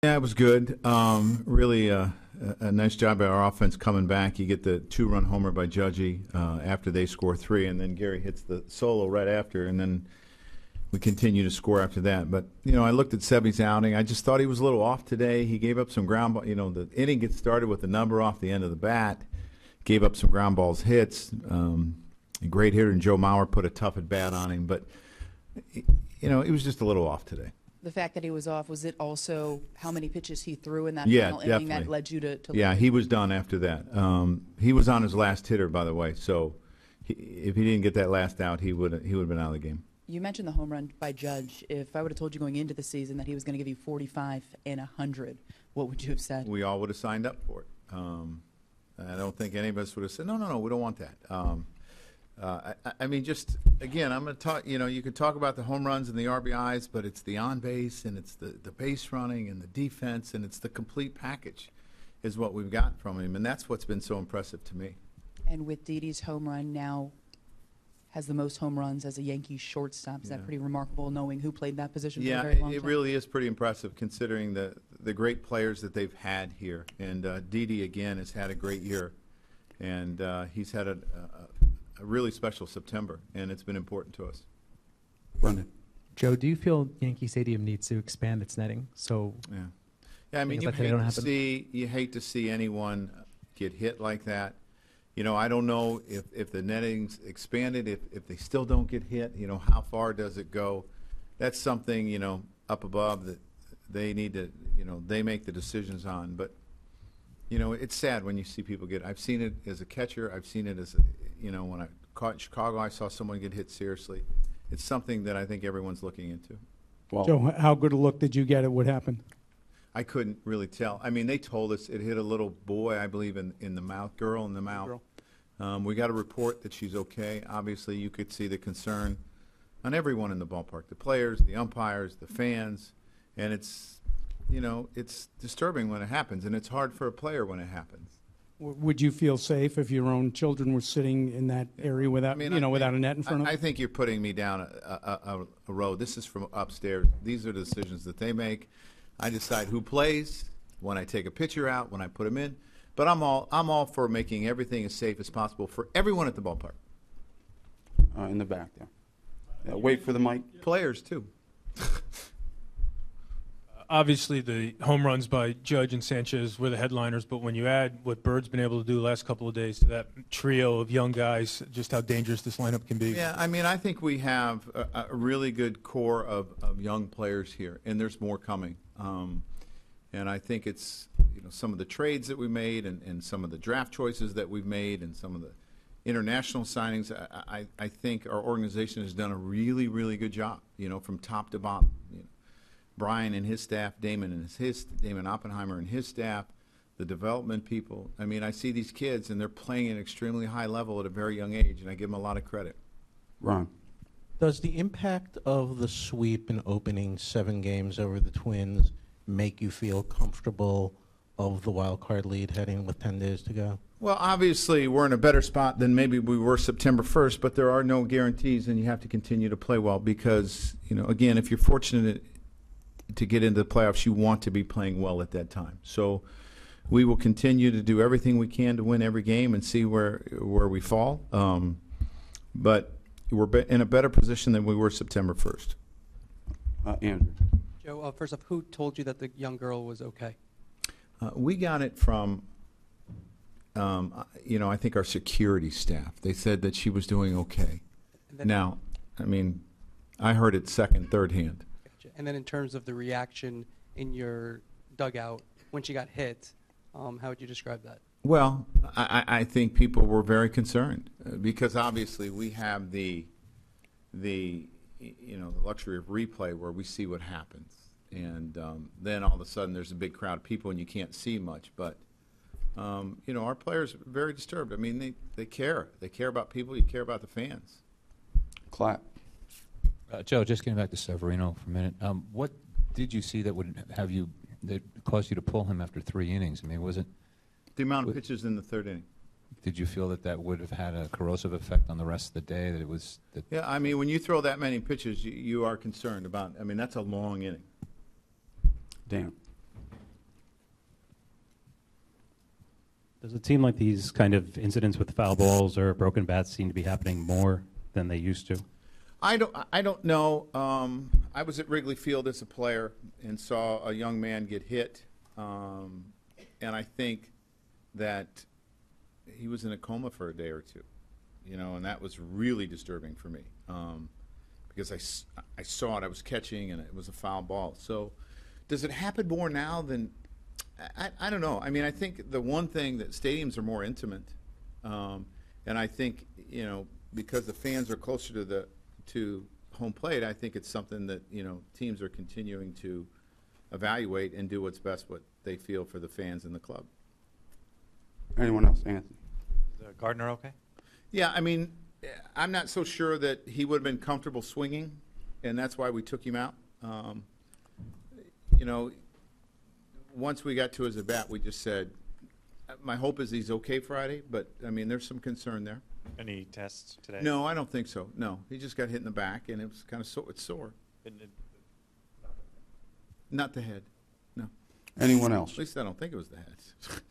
Yeah, it was good. Really a nice job by our offense coming back. You get the 2-run homer by Judgy after they score 3, and then Gary hits the solo right after, and then we continue to score after that. But, I looked at Sevy's outing. I just thought he was a little off today. He gave up some ground ball. The inning gets started with a number off the end of the bat. Gave up some ground balls hits. A great hitter, and Joe Mauer put a tough at bat on him. But, he was just a little off today. The fact that he was off, was it also how many pitches he threw in that final definitely. inning that led you to Yeah, he was done after that. He was on his last hitter, by the way. So if he didn't get that last out, he would have been out of the game. You mentioned the home run by Judge. If I would have told you going into the season that he was going to give you 45 and 100, what would you have said? We all would have signed up for it. I don't think any of us would have said, no, we don't want that. I mean, just, again, I'm going to talk, you could talk about the home runs and the RBIs, but it's the on-base and it's the base running and the defense, and it's the complete package is what we've got from him, and that's what's been so impressive to me. And with Didi's home run now has the most home runs as a Yankees shortstop. Is that pretty remarkable, knowing who played that position for a very long time? It really is pretty impressive considering the great players that they've had here. And Didi, again, has had a great year. And he's had a really special September, and it's been important to us. Brendan. Joe, do you feel Yankee Stadium needs to expand its netting? Yeah, I mean, you hate to see anyone get hit like that. I don't know if the netting's expanded, if they still don't get hit, how far does it go? That's something, up above that they need to, they make the decisions on. But, it's sad when you see people get, I've seen it as a catcher, I've seen it as, when I caught in Chicago, I saw someone get hit seriously. It's something that I think everyone's looking into. Well, Joe, how good a look did you get at what happened? I couldn't really tell. I mean, they told us it hit a little boy, I believe, in the mouth, girl in the mouth. We got a report that she's okay. Obviously, you could see the concern on everyone in the ballpark, the players, the umpires, the fans, and it's disturbing when it happens, and it's hard for a player when it happens. Would you feel safe if your own children were sitting in that area without, without a net in front of them? I think you're putting me down a road. This is from upstairs. These are the decisions that they make. I decide who plays, when I take a pitcher out, when I put him in. But I'm all for making everything as safe as possible for everyone at the ballpark. In the back there. Wait for the mic. Players, too. Obviously, the home runs by Judge and Sanchez were the headliners, but when you add what Bird's been able to do the last couple of days to that trio of young guys, just how dangerous this lineup can be. Yeah, I mean, I think we have a really good core of young players here, and there's more coming. And I think it's some of the trades that we made and some of the draft choices that we've made and some of the international signings. I think our organization has done a really, really good job, from top to bottom. Brian and his staff, Damon Oppenheimer and his staff, the development people. I mean, I see these kids, and they're playing at an extremely high level at a very young age, and I give them a lot of credit. Ron. Does the impact of the sweep in opening 7 games over the Twins make you feel comfortable of the wild card lead heading with 10 days to go? Well, obviously, we're in a better spot than maybe we were September 1st, but there are no guarantees, and you have to continue to play well because, again, if you're fortunate to get into the playoffs, you want to be playing well at that time. So we will continue to do everything we can to win every game and see where we fall. But we're in a better position than we were September 1st. Andrew. Joe, first off, who told you that the young girl was okay? We got it from, I think our security staff. They said that she was doing okay. Now, I mean, I heard it second, third hand. Gotcha. And then in terms of the reaction in your dugout when she got hit, how would you describe that? Well, I think people were very concerned because obviously we have the luxury of replay where we see what happens. And then all of a sudden there's a big crowd of people and you can't see much. But, our players are very disturbed. I mean, they care. They care about people. You care about the fans. Clap. Joe, just getting back to Severino for a minute. What did you see that would that caused you to pull him after 3 innings? I mean, was it? The amount of pitches in the third inning. Did you feel that would have had a corrosive effect on the rest of the day? That it was. Yeah, I mean, when you throw that many pitches, you are concerned about. I mean, that's a long inning. Dan. Does it seem like these kind of incidents with foul balls or broken bats seem to be happening more than they used to? I don't know. I was at Wrigley Field as a player and saw a young man get hit, and I think that he was in a coma for a day or two, and that was really disturbing for me because I saw it. I was catching, and it was a foul ball. So, does it happen more now than? I don't know. I mean, I think the one thing that stadiums are more intimate, and I think because the fans are closer to home plate, I think it's something that teams are continuing to evaluate and do what's best, what they feel for the fans in the club. Anyone else? Anthony? Is Gardner okay? Yeah, I mean, I'm not so sure that he would have been comfortable swinging, and that's why we took him out. Once we got to his at-bat, we just said, my hope is he's okay Friday, but, I mean, there's some concern there. Any tests today? No, I don't think so. No, he just got hit in the back, and it was kind of it's sore. Not the head, no. Anyone else? At least I don't think it was the head.